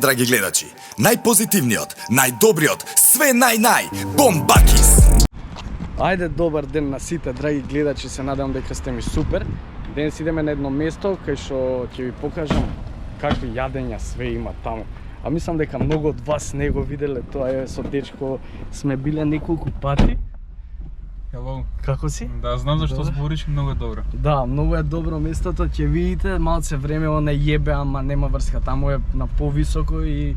драги гледачи. Најпозитивниот, најдобриот, све нај, Бомбакис! Ајде, добар ден на сите, драги гледачи, се надевам дека сте ми супер. Денес идеме на едно место кај што ќе ви покажам какви јадења све има таму. А мислам дека многу од вас не го виделе, тоа е со дечко, сме биле неколку пати. Hello. Како си? Да, знам зашто збориш, многу е добро. Да, многу е добро местото, ќе видите, малце време не јебе, ама нема врска, таму е на повисоко и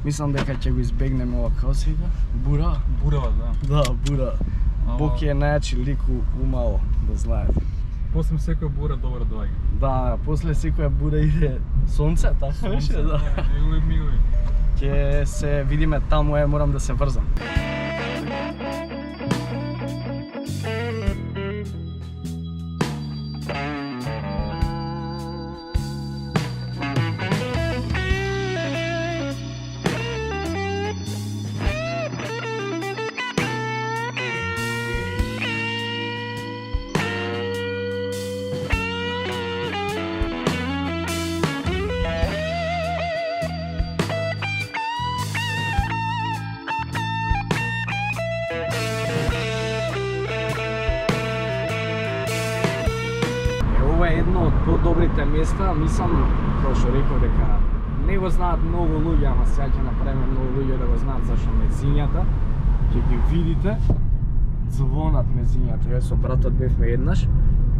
мислам дека ќе го избегнеме ова, како се вика? Бура? Бурава, да. Да, бура. Бог е најачи лику умало, да знаете. После секоја бура добро доаѓа. Да, после секоја бура иде сонце, така беше, да. Мигови. Ќе се видиме таму, морам да се врзам. Ова е едно од подобрите места, мислам, како што реков дека не го знаат многу луѓе, ама сега ќе направиме многу луѓе да го знаат зашто мезињата. Ќе ги видите, звонат мезињата. Ја со братот бевме еднаш,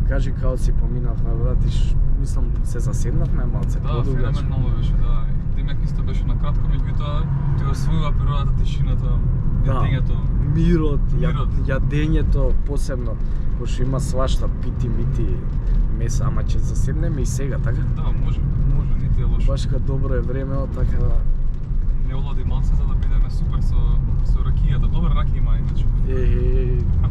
кажи као си поминавме, братиш, мислам се заседнавме малце Да, подугачко. феноменално беше, да. Демек исто беше на кратко, меѓутоа ти освојува природата, тишината, јадењето. Мирот, Мирот. јадењето посебно, пошто има свашта, пити, мити, меса, ама ќе заседнеме и сега, така? Да, може, не ти е лошо. Баш кога добро е време, така да... Не олади малце за да бидеме супер со ракијата. Добра ракија има иначе.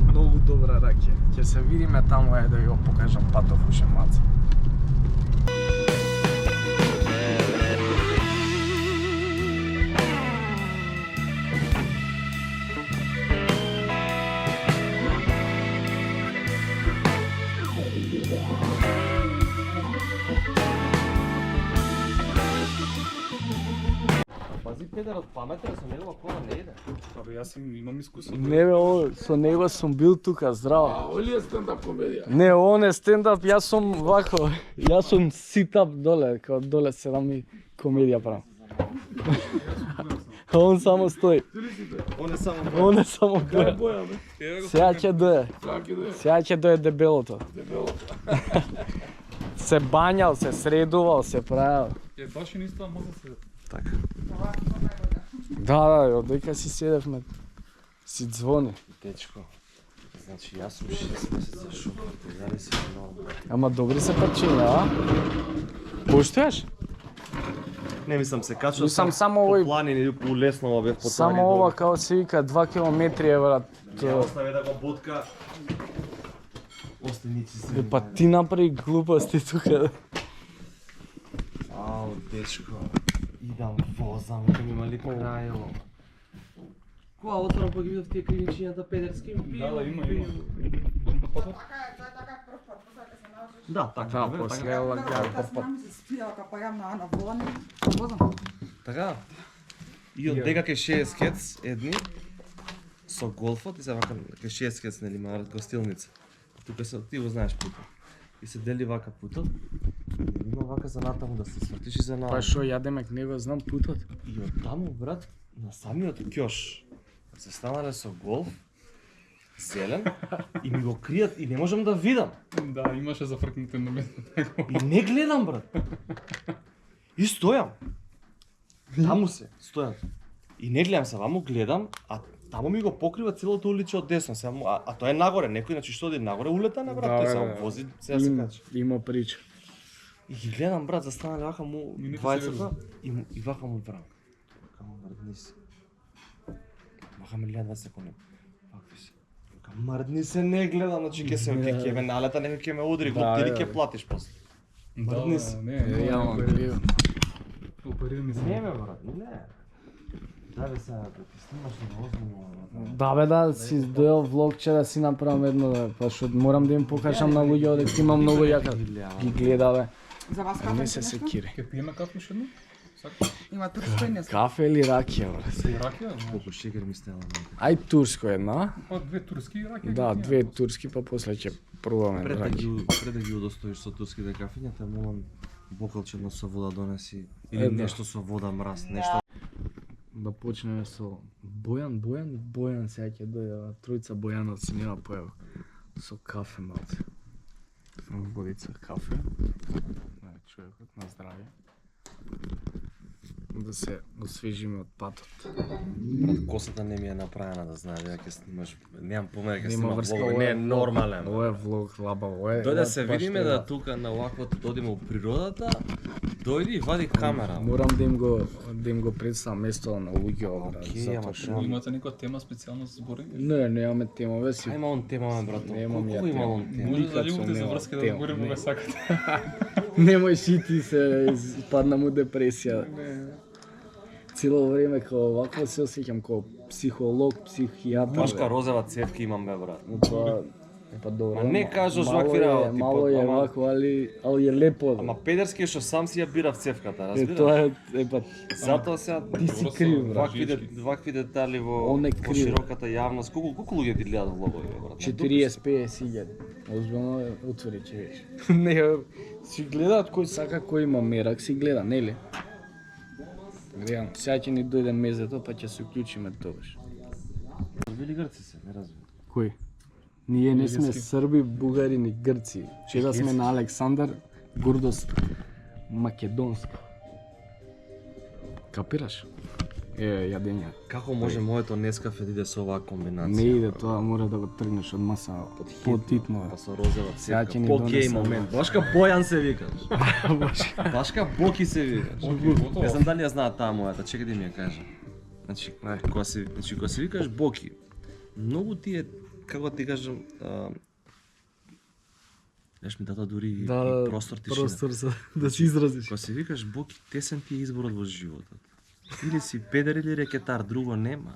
Многу добра ракија. Ќе се видиме таму, да ја покажам патов уште малце. Пази педарот паметен, со негова кола не иде. Абе, јас имам искуство. Не бе, со него сум бил тука, здраво. Оли е стендап комедија. Не, он е стендап, јас сум вако, јас сум ситап доле, као доле седам и комедија правам. А он само стои. Он е само гледа. Боја, бе. Сега ќе дое. Саки да е. Сега ќе дое дебелото. Дебело. Се бањал, се средувал, се правил. Е, баш и нисто, може да се... Така. Да, од дека си седевме, си звони. Дечко, значи јас сум 6 месеца шофер, дали си нормално. Ама добри се парчиња, а? Поштуваш? Не мислам се качувам Мислам само овој- по планини или по леснова бев по Само ова, као се вика, 2 километри е, брат. Ја остави да го ботка. Остеници се. Па ти направи глупости тука. Ау, дечко. Идам возам, ќе ми мали крајело. Која отворам па ги видов тие кривичињата педерски? Да, има. Да, така. Да, бе, после така. лагар. Така. И од дека ке 6 кец едни со голфот и се вака ке 6 кец нели има гостилница. Тука се ти го знаеш путот. И се дели вака путот. Има вака за натаму да се свртиш и за Па надаму. шо, јадемек не го знам путот. И од таму брат на самиот ќош се станале со голф зелен и ми го кријат и не можам да видам. Да, имаше зафркнуто на мене. И не гледам брат. И стојам. Таму се, стојам. И не гледам се, ваму гледам, а таму ми го покрива целото уличе од десно, а тоа е нагоре, некој значи што оди нагоре улета на брат, тој само вози, сега се качи. Има прича. И ги гледам брат, застанале вака му И не ти се двајцата и вака му брат. Вака му мрдни се. Вака ми гледам 20 секунди. Вака се. Вака мрдни се, не гледам, значи ќе ме налета, некој ќе ме удри, Да, или да, ќе да. платиш после. Да, Мрдни се. не, Јавно криво. оперирани се. Не ме брат, не. Да бе сега, да ти снимаш невозможно. Да бе, да, си доел влогче да си направам едно, да, па што морам да им покажам на луѓе дека има многу јака. Ги гледа, бе. За вас Не кафе се нещо? секири. Ке пиеме кафе уште едно? Има турско и не знам. Кафе или ракија, брат? Ракија, може. Колку шекер ми стела. Ај турско една. Па две турски и ракија. Да, ги две тие. турски, па после ќе пробаме ракија. Пред да ги удостоиш со турските кафења, те молам бокалче на со вода донеси Е, или да. нешто со вода мраз, нешто. Да почнеме со Бојан сега ќе дојде, тројца Бојановци нема појава. Со кафе малце. Водица кафе. На човекот на здравје. Да се освежиме од патот. Брат, косата не ми е направена да знае дека ќе снимаш. Немам помена дека Нема снимам врска, влог, ова не е е влог. нормален. Ова е влог, лабаво, ова е. Дојде ова се баш видиме треба. да тука на ваквото додиме у природата, дојди и вади камера. Морам да им го представам место на луѓето, брат, Океј, затоа ама што треба. Имате некоја тема специјално за зборење? не, немаме темове си. Ајма он тема, брат. Немам ја Колку има тема. он тема? Може за Никад сум љубовите за немал врски да тема, збориме не. кога сакате. Немој и ти се падна му депресија. Цело време како вакво се осеќам како психолог, психијатар. Башка розова цевки имам бе, брат. Тоа па добро. Ма не ама кажеш мало вакви е- работи, Мало па, е ама- вакво, али е лепо. Ама педерски е што сам си ја бира в цевката, Е, разбираш? тоа е па Затоа сега ти си Добро крив, со брат. вакви детали во Он е во крив. широката јавност. Колку луѓе ти гледаат влогови, бе, брат? 40-50 илјади. Озбилно отвори ќе веш. Не, си гледаат кој сака, кој има мерак, си гледа, нели? Реално, сега ќе ни дојде мезето, па ќе се уклучиме тогаш. Разбили грци се, не разбили. Кој? Ние не сме срби, бугари ни грци. Чеда сме на Александар, гордост македонска. Капираш? Јадење. Како може моето Нескафе да иде со оваа комбинација? Не иде тоа, мора да го тргнеш од маса потитно. Па со розова Сега цевка. ќе ни По гей донесе, момент. Башка Бојан се викаш. Башка Боки се викаш. Не знам дали ја знаат таа мојата, чекај да ми ја кажа. Значи, кога се викаш Боки, многу ти е, како ти кажам, знаеш ми дата дури и простор тишина. простор за да се изразиш. Кога се викаш Боки, тесен ти е изборот во животот. Или си педер или рекетар, друго нема.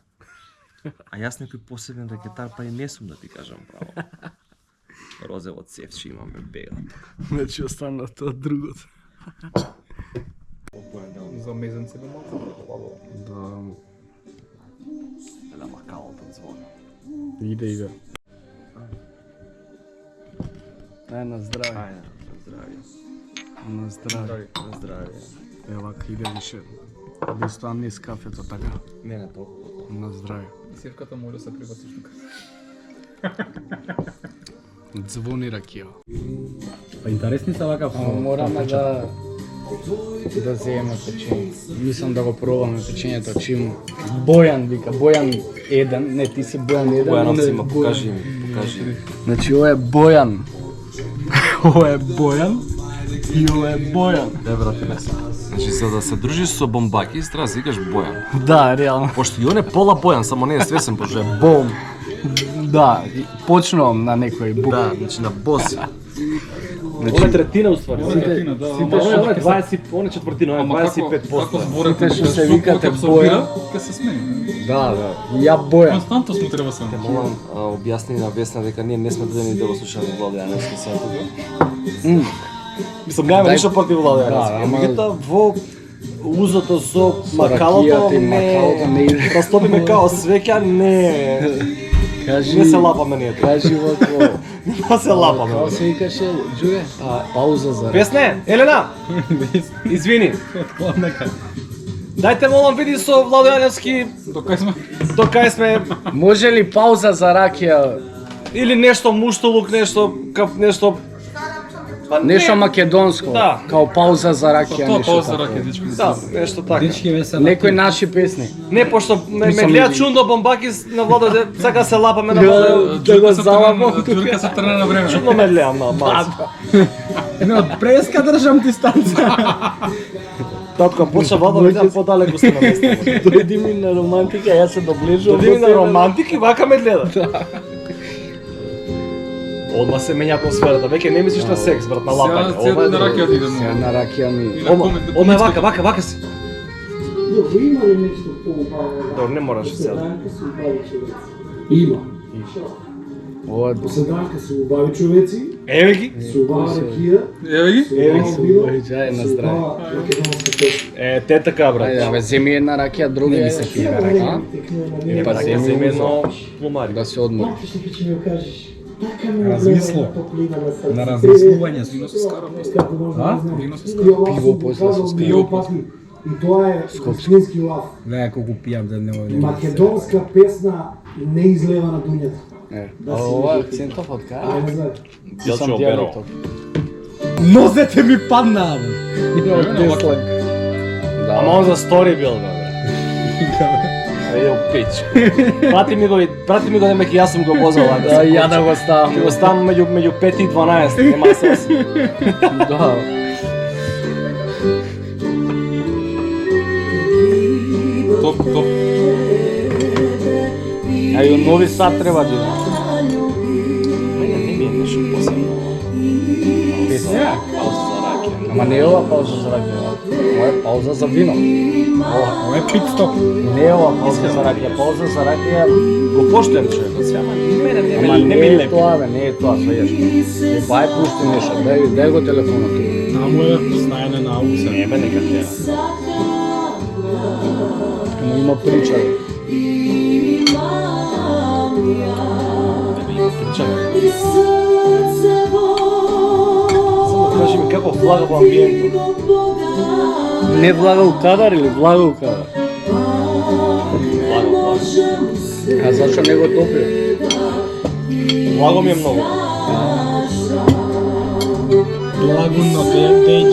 А јас некој посебен рекетар, па и не сум да ти кажам право. Розево цевче имаме бега. Значи остана тоа другото. За мезенце бе малку. Да, Еле макалото звони. иде. Ај на здравје. Ајде, здравје. На здравје. Здравје. Е, вака иде више. Без тоа не кафето, така. Не толку. На здравје. Севката може да се прибациш тука. Звони ракија. Па интересни се вака Мораме да земеме печење. Мислам да го пробаме печењето чим Бојан вика, Бојан 1, не ти си Бојан 1. Бојановци има, покажи ми. Значи ова е Бојан. Ова е Бојан и ова е Бојан. Не брате не са. Значи за да се дружиш со бомбаки, треба да си викаш Бојан. Да, реално. Пошто и он е пола Бојан, само не е свесен, пошто е бом. Да, почнувам на некој буква. Да, значи на боси. Ова е третина уствари. Третина, да. Ова е 20, ова е четвртина, ова е 25%. Како зборите Сите што се викате Бојан. ќе се смени. Да, да. Ја Бојан. Константно сме треба се. Молам, објасни на Весна дека ние не сме додени да го слушаме Владо Јановски сега тука. Мислам, нема ништо против Владо Да, Јановски. ама- Меѓутоа во узото со ракијата макалото и макалото не не иде. растопиме као свеќа, не Кажи. не се лапаме ние. Кажи вако. Не се лапаме. Како се викаше, Джуе? Пауза за Весне, Елена. Извини. Дајте молам види со Владо Јановски До кај сме? до кај сме Може ли пауза за ракија? или нешто муштулук, нешто па не- Нешто македонско, Да. као пауза за ракија, Тоа нешто се така. раке дечки. Да, нешто така. Некои наши песни. Не, пошто ме Мислам, гледат или- чудно бомбаки на Владо, сака да се лапаме на Владо. Да го залапам. Джурка се трне на време. Чудно ме гледам на малце. Не, од преска држам дистанца. Татко, почна Владо, видам подалеку сте на место. Дојди ми на романтика, јас се доближувам. Доди ми на романтики, вака ме гледа. Одма се менја атмосферата, веќе не мислиш на секс, брат, на лапање. Сега Ова е на друго. ракија да идемо. Сега на ракија ми. И на Одма, комент- одма е вака, коментската. вака си. Добро, не мораш сега. Ова Поседанка се убави човеци, еве ги. се убава ракија, Еве ги. Еве ги се се убива, убави чај на се здраве. убава македонска песна. Те така брат. Ајде, абе, земи една ракија, друга Не ми е. се пие ракија. Не, па се земи едно пломари. Да се одмори. Така ќе ми го кажеш. Така ми Размислува. топлина на срце. На размислување со Вино се скара после. Како може да А? не знам. Вино се И скара. ова Пиво сум после казал со милион пати. И тоа е суштински лав. Гледа колку пијам да не Македонска песна не излева на дуњата. Е, Да си ова лежите. акцентов од кај? Ајде, знаеш. Јас сум диалектот. Нозете ми паднаа бе. Да. Ама он за стори бил, бе. Ајде у пич. Прати ми го, нема ќе јас сум го возал. Да, ја да го ставам. Ќе го ставам меѓу 5 и 12, нема сенс. Да. Топ, топ. А и Нови Сад треба да иде. Мене не ми е нешто посебно. Песня? Пауза за ракија. Ама не е ова пауза за ракија. Ова е пауза за вино. Ова е пит стоп. Не е ова пауза за ракија. Пауза за ракија. Го поштуем човекот сега, ама мене Ама не не ми е лепи. тоа, бе, не е тоа, свејаш. Бај пушти нешто, дај го телефонот тука. Таму е стајане на аукса. Не бе нека ќе. Ама има прича. Само кажи ми како влага во амбиентот. Не влага у кадар или влага у кадар? Влага. А зашо не го топи? Влага ми е многу. Лагунно пејч.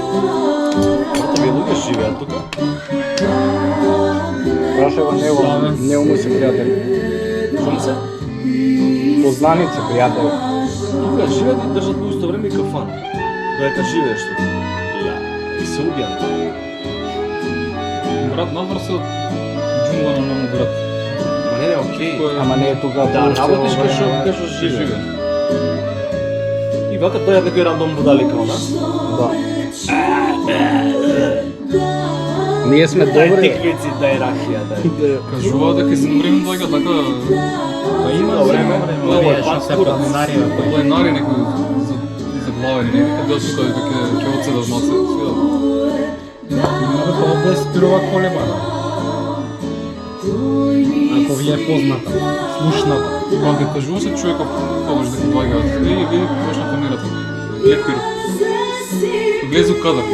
Брата ми луѓе живеат тука. Прашај го него, него му се пријатели. Шум се? Познаници, пријатели. Тука живеат и држат во исто време и кафан. Доека живееш тука. Ја, и се убијам. Брат, надвор се од џунгла на ново град. Ма не, окей. Ама не е тука. Да, пуште работиш ова кај време. што живееш. И вака дојат некој рандом будали као нас. Да. Ние сме добри. тиквици, дај рахија, дај. Кажува дека се време доаѓа така. Па има време, Ова е пат се планинари, планинари некои за главени, нека дел тука дека ќе одседат маце. Има тоа да спирува колеба. Ако ви е позната, слушната. Кога ќе кажува се човеков тогаш дека доаѓаат. Ви кој на камерата. Лепир. Влезу кадар.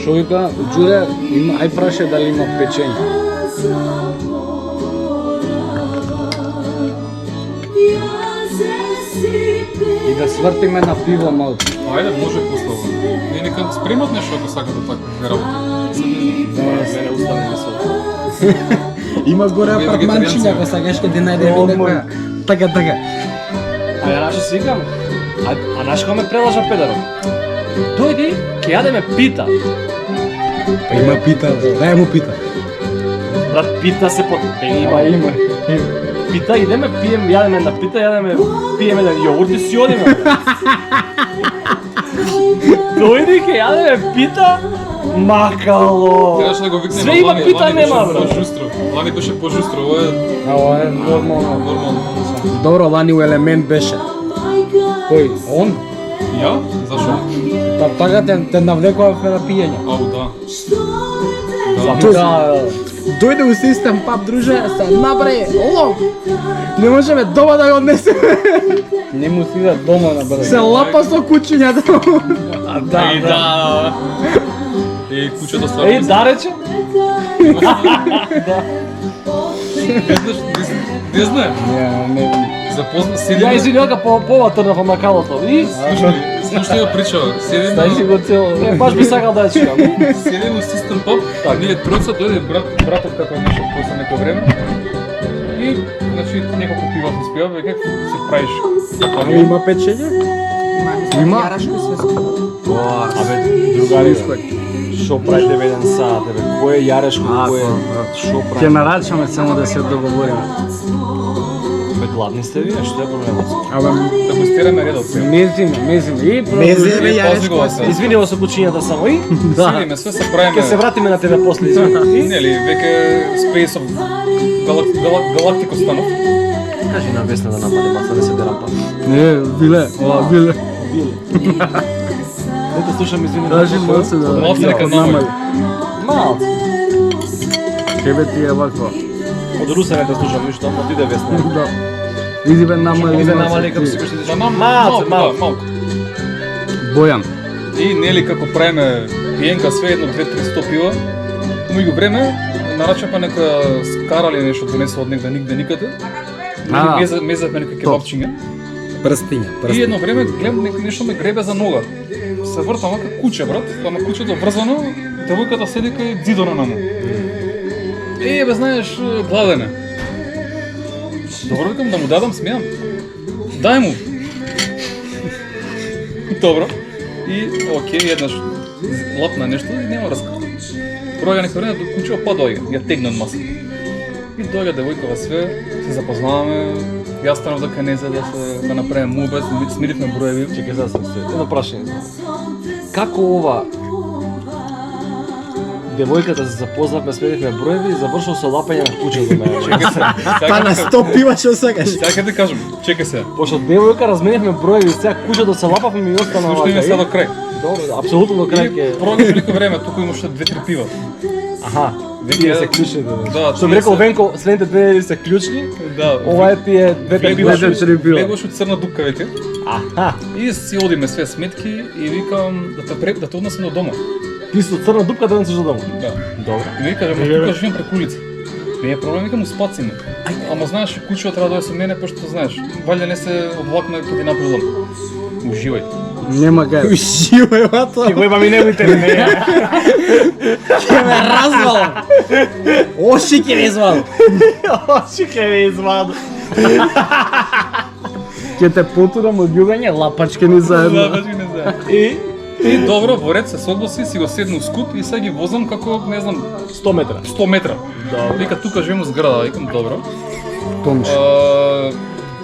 Шо вика, Џуре, има, ај прашај дали има печење. И да свртиме на пиво малку. Ајде, може послава. Не, нека спремат нешто ако сакате така работа. Мене устави мисол. Има горе Вие апартманчиња, вегетаријанци, ако сакаш ке ти најдеме некоја. Така, така. А ја наше си викам, а наш кога ме прелажа педарот. Дојди, ќе јадеме пита. Па има пита, дај му пита. Брат, пита се под... Има. Пита, идеме, пием, јадеме на пита, пиеме на јогурт и си одиме. Дојди, ќе јадеме пита, макало. Требаше да го викнеме. Све има пита, нема, брат. Пожустро. Лани беше пожустро, ова е Ова е нормално. нормално. Добро, Лани у елемент беше. Кој? Он? Ја? Зашо? Та така те навлекувавме на пиење. Ау, да. Да, Дојде у систем пап, друже, се набре, лом. Не можеме дома да го однесеме. не му си да дома на брат. Се лапа со кучињата. Да. И кучето стварно. Еј, да рече. Не знаем. Не. Запозна, Ја седиме. извинјака по трнав на макалото. И Слушај ја прича. Дај си го цел. баш би сакал да ја чукам. Седиме у систем пап. Ние тројца дојде братов како нешто после неко време. И значи неколку пива се спија, ве како се правиш? Има печење? Има јарашко свеско. Абе, другари, шо правите бе еден саат, бе? Кој е јарешко, кој е... Шо Ќе правите? нарачаме само да се договориме. Бе, Гладни сте вие, што е проблемот? Абе, Да го стираме редот се. мезиме. И Мезе, бе, Пази го се. Извинево се кучињата само и Силиме, све се правиме. ќе се вратиме на тебе после, извини. Нели, веќе Space of Galactico станов. Кажи на Весна да намали маца, да се дерам па. Не, биле, биле. Ето слушам, извини. Кажи малце да... Малце нека намали. Малце. Тебе ти е вакво. Од Руса не те слушам ништо, отиде Весна. Да. Иди бе намали. Иде намали како си кажеш Да, малце, малце. малку. Бојан. И нели како правиме пиенка све едно 2-3 пива, му и го време, нарача па некоја скара или нешто донесува од негде нигде никаде. А, Мезавме некој кебапчиња. Прстиња, И едно време гледам нешто ме гребе за нога. Се вртам како куче, брат, ама кучето врзано, девојката седи кај ѕидона на му. Бе, знаеш, гладен е. Добро, викам да му дадам, смеам. Дај му. Добро. И, окей, еднаш лапна нешто и нема раскар. Пројга некој време, кучето па дојде, ја тегна од масата. И дојде девојкава све, се запознаваме, јас станав до Канезе да направим мубет, смиривме броеви. Чекај за се. Едно прашање. Како ова девојката се запознавме, сменивме броеви и завршил со лапање на куче до мене. Чекај се. Па на 100 пива што сакаш? Сега ќе ти кажам, чекај се. Пошто девојка разменивме броеви, сега кучето се лапавме и остана Слушни ме сега до крај. Добро, апсолутно до крај И ќе. проаѓаш некој време, туку имаше 2-3 пива. Аха, тие се клучни. Да, Што би рекол Венко, следните две недели се клучни, Да. ова е тие двете пива. Бегуваш од црна дупка веќе. Аха, И си одиме све сметки и викам да те однесам до дома. ти со црна дупка да не се до дома. Да. Добро. И ми кажа, тука живеам преку улица. Не е проблем, викам, успациме. Ама знаеш, кучето треба да дојде со мене, пошто знаеш, валја не се облакна како ти наприлам. Уживај. Нема гај. Уживај, вато. Ќе го имам и немојте ми не. Ќе ме развалам. Оши ќе ме извадам. Очи ќе ме изваду. Ќе те потурам од југање, лапачке ни заедно. Лапачки не знае. И добро, во ред се согласи, си го седну скут и сега ги возам како, не знам, 100 метра. 100 метра. Вика, тука живеем у зграда, викам, добро. Томш.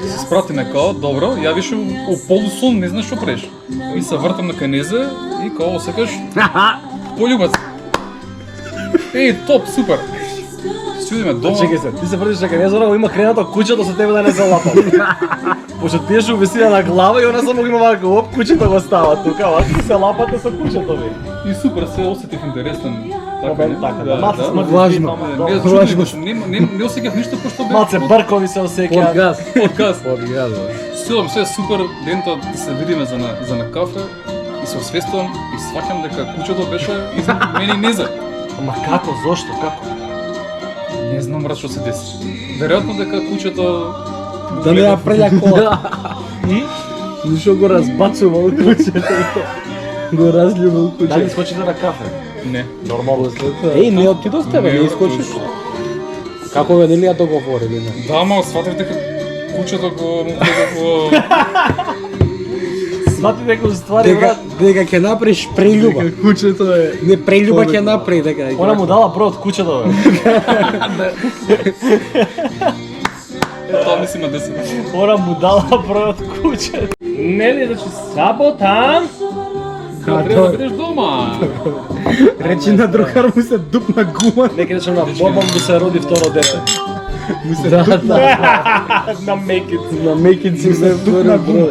Се спратиме као, добро, ја више у полусон, не знаеш што преш. И се вртам на Канезе и као секаш полюбац. Топ, супер. Студиме дома. Чекај се, ти се вртиш на Канезора, има кренато кучето со тебе да не се лапа. Пошто ти еш увесина на глава и она само го има вака, оп, кучето го става тука, вака се лапате со кучето ви. И супер, се осетив интересен. Момент така, да. Маце да. смрти. Важно. Не осеќав ништо, пошто бе... Малце бркови се осеќаат. Подкаст. Подкаст. Подкаст. Стилам се супер, дента да се видиме за на кафе и се освестувам и сваќам дека кучето беше измеѓу мене и Неза. Ама како, зошто, како? Не знам брат што се деси. Веројатно дека кучето Да не ја прелја кола. И? Ништо го разбацувал кучето. Го разљубил кучето. Дали скочите на кафе? не. Нормално. Еј, не отидовте бе, не искочиш. Како бе, нели ја договори, не? Да, ама сватив дека кучето го го Свати дека ствари брат. Дека ќе направиш прелюба. Кучето е... Не прелюба ќе направи дека. Она му дала број од кучето бе. Тоа мислим на 10. Она му дала број од кучето. Нели, значи саботан. Треба да бидеш дома. Речи на другар му се дупна гума. Нека речем на Бобан му се роди второ дете. Му се дупна. На Мекит. На Мекин си се дупна гума.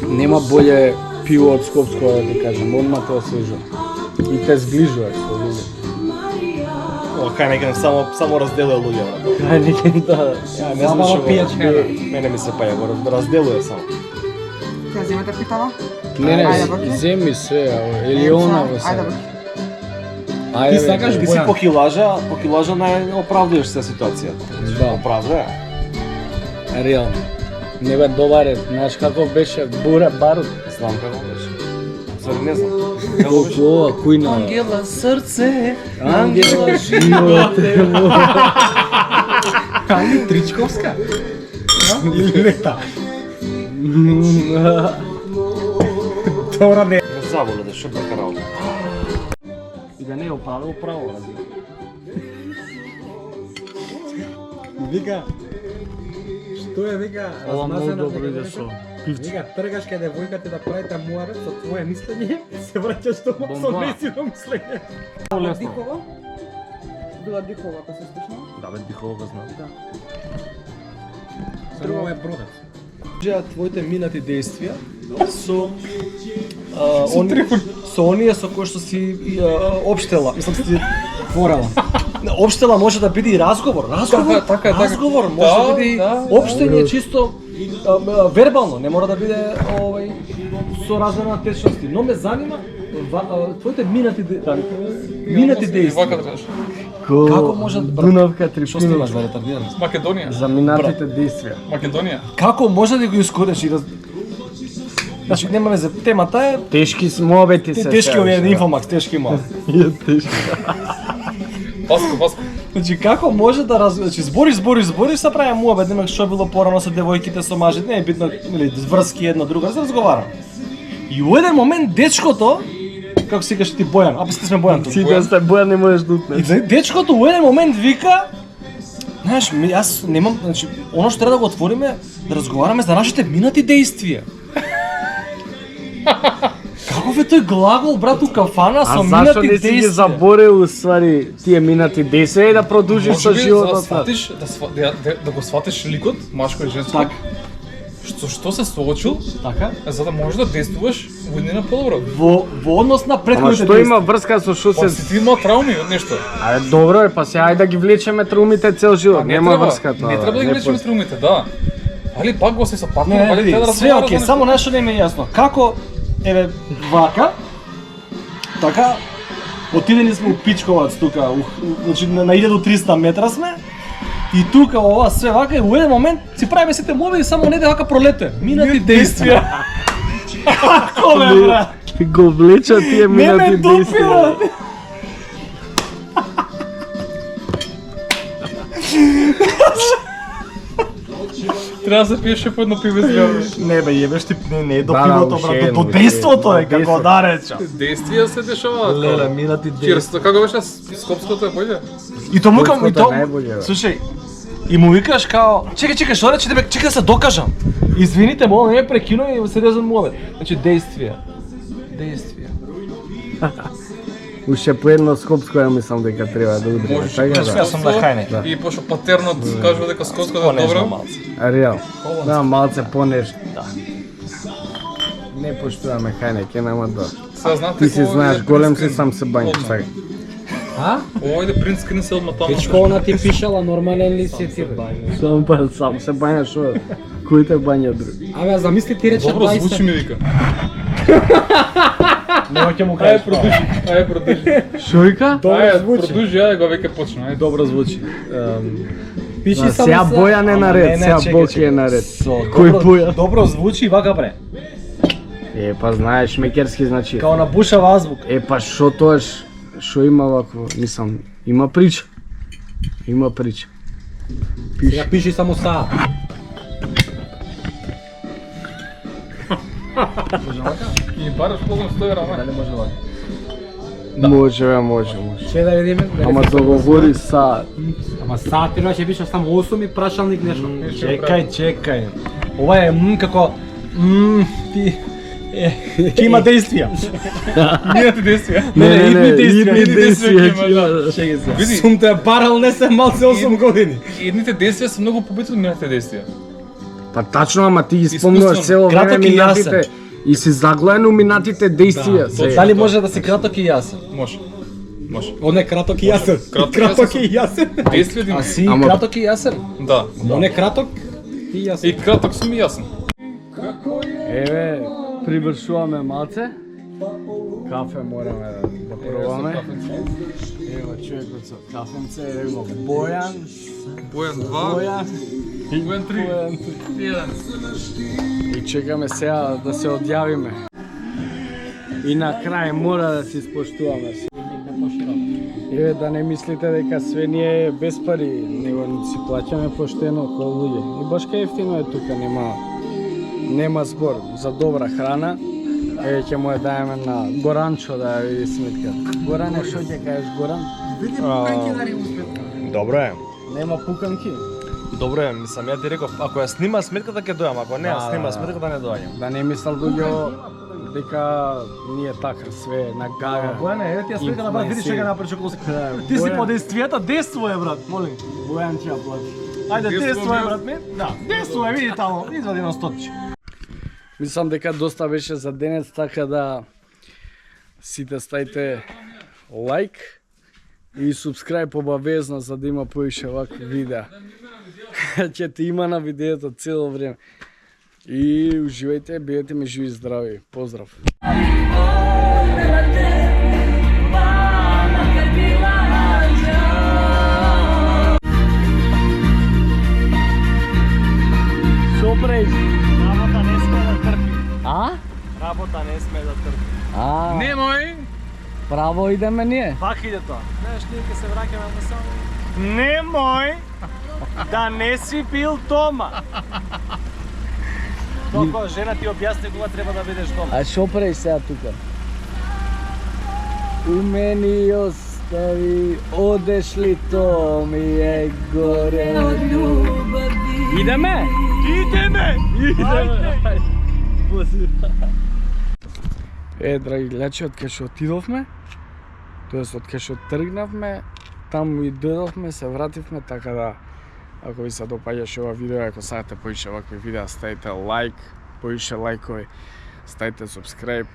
Нема боле пиво од Скопско, да ти кажам, одма те освежува. И те зближува со луѓе. О, кај нека само разделува луѓе брат. Кај неке да. Ја не знам што мене ми се паја, го разделува само. Ќе земете питава? Не, Ајде, баки. земи се, или она во Ајде, се. баки. Ајде, Ти сакаш Ти си по килажа не оправдуваш се ситуацијата. Да. Оправдува. реално. Не бе добар е, знаеш како беше буре барут. Знам како беше. Сори не знам. Како беше? Колко ова кујна. Ангела срце, Ангела живот. Али Тричковска? Или не та? Добра не. Не заболя да шепа карал. И да не е оправил право, разбира. Вика, што е, вика, Ова многу размазана добро дека иде нешто? со пивче. Вика, тргаш кај девојката да правите муабет со твое мислење, се враќаш дома со Бомба. несино мислење. Дихова? Била Дихова, ако се слушна? Да бе, дихова го знам. Да. Друго е бродот. Кажа твоите минати действија со со оние со кои што си општела. Мислам си Форела. општела може да биде и разговор. Разговор, така. разговор може да биде и Да, општење чисто вербално, не мора да биде со размерна течности. Но ме занима твоите минати минати Вака действија. да кажеш. Како може да Дунавка Што снимаш за ретардираност? Македонија. За минатите действија. Македонија. Како може да го искориш и да Значи нема везе, темата е Тешки муабети се. тешки овие инфомакс, тешки мал. Паско. Значи како може да значи збориш, се прави муабет, нема што било порано со девојките, со мажите, не е битно, нели, врски една друга, да се разговара. И у еден момент дечкото, како си кажеш ти Бојан, а сте сме Бојан тук. Ти да сте Бојан не можеш да И утнеш. дечкото у еден момент вика, знаеш, јас немам, значи, оно што треба да го отвориме, да разговараме за нашите минати действија. Каков е тој глагол, брат, у кафана со А зашто минати не си ги действија? заборил уствари тие минати действија и да продолжиш со Може би за да животот? сватиш, да го сватиш ликот, машко и женско. Така. Што се соочил, Така? за да можеш да действуваш во еднина подобро. Во однос на Ама претходните што има врска со што Па се... си ти имал трауми од нешто. Ајде добро е, па се ајде да ги влечеме трумите цел живот. Нема врска тоа. Не треба да ги влечеме трумите, да. Али пак го се со Не, партнер, не, али види, треба да све разговараш окей, за само нешто не ми е јасно. Како, еве, вака, така, отидени сме у Пичковац тука, значи на 1300 метра сме, и тука ова све вака, и у еден момент си правиме сите муабети, само не вака пролете. Минати действија. Како бе, брат? Го влеча тие Не ме минати допира. действија. Треба да се пиеше по едно пиве злево. Не бе, јебеш ти, не е до Да, пивото, уште брат, едно, до уште действото е, едно. како да речам. Действија се дешаваат. Леле, минати Чирс, действија. како беше Скопското е појде? И то му кам, и Скопското то, е најбоље, бе. слушај, и му викаш као, чекај, што рече тебе, чекај да се докажам. Извините, моля, не ме прекинуј и сериозен муабет. Значи, действија. Действија. Уште по едно скопско ја мислам дека треба да удри. Можеш Така да да. сум на хајне. И пошто патернот кажува дека Скопското е Понежно добро. малце. Реал. Да, малце понежно. Да. Не поштуваме хајне, ке нема да. Сега знаете Ти си кој знаеш, е голем си принц сам се бањаш, Одма. така. А? Овој е принц скрин се одма таму. Пичко она ти пишала нормален ли си ти? Сам се бањаш, шо? Кој те бања друг? Абе, замисли ти рече Добро 20. звучи ми вика. Нема ќе му Ајде кажеш. продолжи. Ајде продолжи. Шо вика? Ајде продолжи, ајде го веќе почна. Ајде. Добро звучи. Пиши Да, само сега за- Бојан е наред, сега Бог е наред. Кој Бојан? Добро звучи, вака бре. Е, па знаеш, мекерски значи. Као на бушава азбука. Е, па шо тоаш, шо има вако, мислам, има прича. Има прича. Сега пиши само са. И бараш плодом стои рама. Дали може вака? Може, бе, може. Ще да видиме. Ама договори са. Ама са ти ќе пишеш само 8 и прашалник нешто. Чекај. Ова е како ти ќе има действија. Минати действија. идни действија, идни действија действија. ќе има, да. Чекај се. Види, Сум те барал не се малце 8 години. едните действија се многу побитни од минатите действија. Па тачно, ама ти ги спомнуваш Искуствено. цело време Краток и минатите. јасен. И си заглавен у минатите действија. се. Дали може да си краток и јасен? Може. Може. Он е краток и јасен. Краток и Краток јасен. и јасен. Действија да А има. си Ама- краток и јасен? Да. Он е краток и И јасен. краток сум и јасен. Еве, привршуваме малце. Кафе мораме да пробаме. Ево човекот со кафенце, ево Бојан. Бојан 2, Бојан. Бојан 3, 1. И чекаме сега да се одјавиме. И на крај мора да се испоштуваме. Еве да не мислите дека све ние е без пари, него си плаќаме поштено кој луѓе. И баш кај ефтино е тука, нема збор за добра храна. Еве ќе му ја даеме на Горанчо да ја види сметка. Горане, што ќе кажеш Горан? Види пуканки да не успет. Добро е. Нема пуканки. Добро е, мислам, ја ти реков, ако ја снима сметката ќе дојам, ако не ја снима сметката не доаѓам. Да не мислам луѓе дека ние така све на гага. Бојане, еве ти ја сметката, брат, видиш што ќе направиш околу. Ти си по действијата, действуваме, брат, молим. Бојан ти ја плати. Ајде, действуваме, брат, ми. Да, действуваме, види таму, извади едно стотче. Мислам дека доста беше за денес, така да сите ставите лайк и субскрайб обавезно за да има повише вакви видеа. Ќе те има на видеото цело време. И уживајте, бидете ми живи и здрави. Поздрав! Шо правиш? Работа не сме да трпи. А? Работа не сме да трпи. А, Немој! право идеме ние. Пак иде тоа. Знаеш, ние ќе се враќаме на само. Немој да не си пил дома. Токо жена ти објасни кога треба да бидеш дома. А шо правиш сега тука? У мене остави, одеш ли то ми е горе од љубави. Идеме? Идеме! Драги гледачи, од кај што отидовме, тоест од кај што тргнавме, таму и дојдовме, се вративме, така да ако ви се допаѓаше ова видео, ако сакате поише вакви видеа, ставите лайк, поише лајкови, ставите субскрайб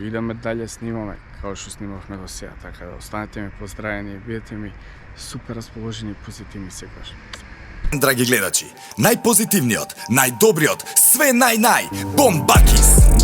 и идеме далje снимаме, како што снимавме до сега, така да останете ми поздравени, бидете ми супер расположени и позитивни секогаш. Драги гледачи, најпозитивниот, најдобриот, све нај-нај, Бомбакис!